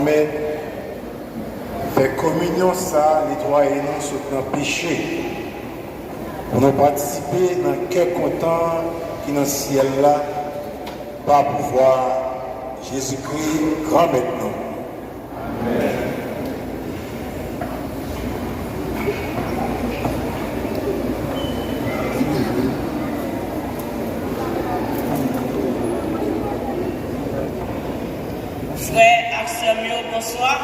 Mais faire communion, ça, nettoyer nous sur notre péché. Pour nous participer dans quel content qui est dans le ciel là, par pouvoir Jésus-Christ, grand maintenant. Amen. Bonsoir.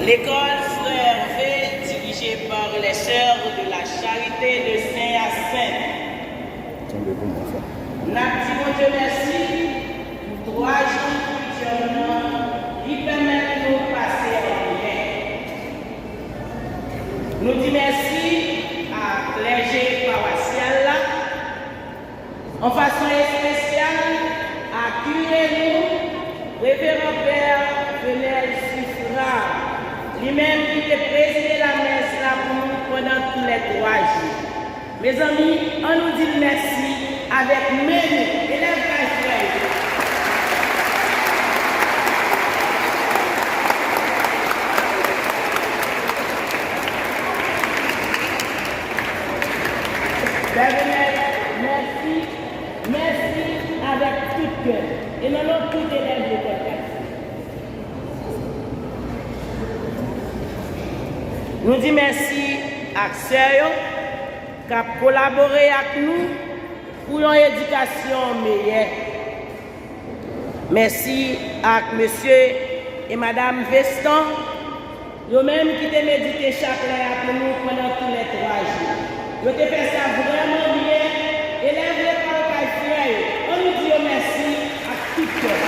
L'école Frère V, dirigée par les sœurs de la Charité de Saint-Hyacinthe. Nous Dieu merci pour 3 jours qui permettent de nous passer en bien. Nous disons merci à clergé paroissial en façon spéciale à curé-nous, révérend Père Venel Sifra, lui-même qui a présidé la messe là pour nous pendant tous les 3 jours. Mes amis, on nous dit merci avec menu et les frères. Père Venel, merci, merci avec tout cœur. Et nous avons tout élève de l'école. Nous disons merci à Sœur qui a collaboré avec nous pour une éducation meilleure. Merci à monsieur et madame Veston, eux-mêmes qui ont médité chapelet avec nous pendant tous les 3 jours. Ils ont fait ça vraiment bien. Élèves de l'école Caille, on nous dit merci à tout cœur.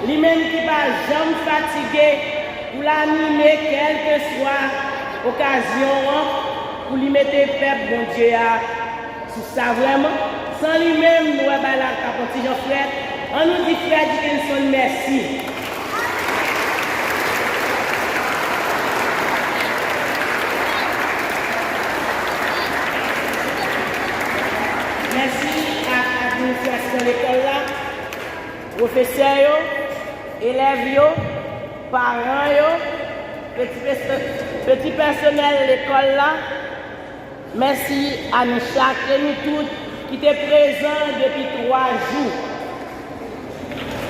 Lui-même qui va jamais fatigué pour l'animer, quelle que soit l'occasion, pour lui mettre peuple bon Dieu sur ça vraiment. Sans lui-même, nous avons la capote Jean-Frère. On nous dit Frère Dickinson, merci. Merci à l'administration de l'école là, professeurs, élèves, parents, petit personnel de l'école là. Merci à nous chacun et nous toutes qui étaient présents depuis 3 jours.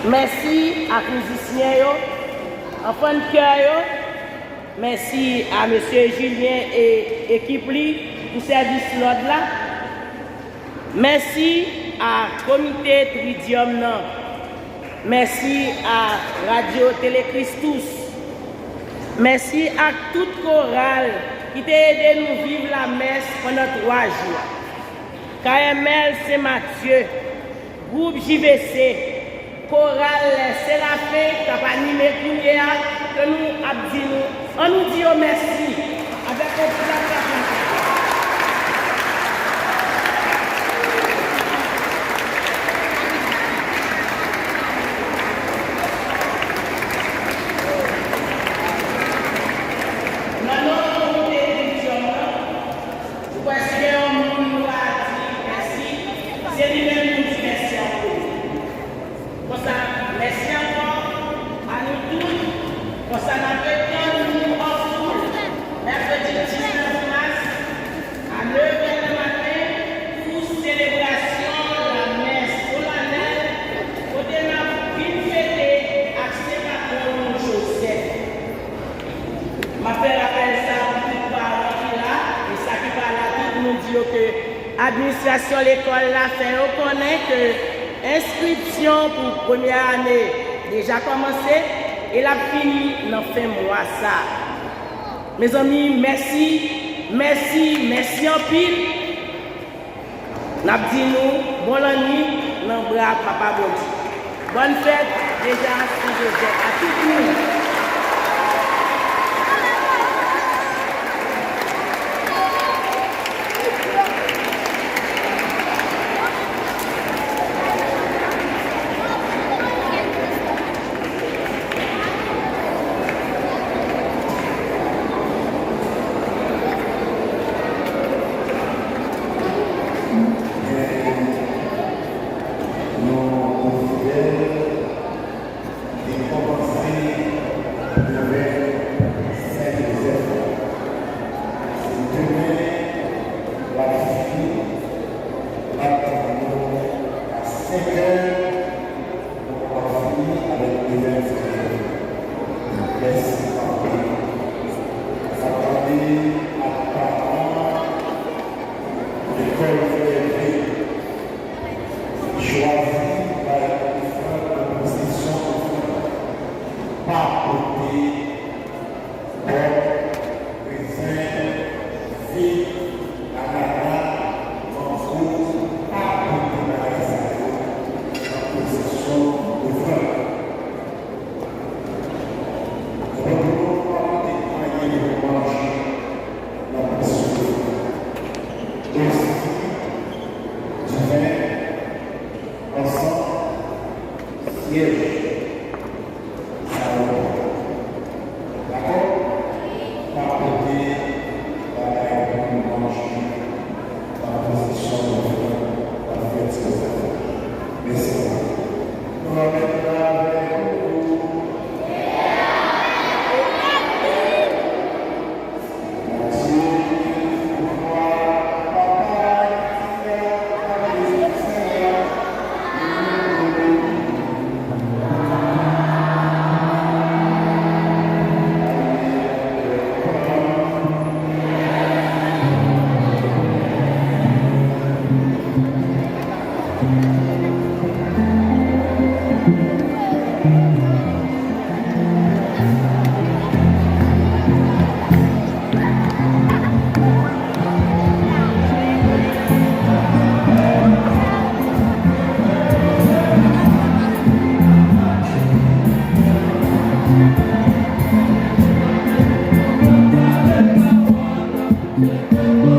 Merci à les musiciens, enfants de cœur. Merci à M. Julien et équipe pour service l'ordre là. Merci à comité Tridium. Merci à Radio Télécristus. Merci à toute chorale qui t'a aidé nous vivre la messe pendant 3 jours. KML Saint-Mathieu, groupe JVC, chorale Séraphé, qui a animé que nous abdinons. On nous dit merci avec un l'administration de l'école l'a fait reconnaître que l'inscription pour première année déjà commencé et la fini dans fin mois ça. Mes amis, merci en pile. N'a dit nous bon nuit dans bras papa Bodi. Bonne fête déjà à tout le monde. Thank you.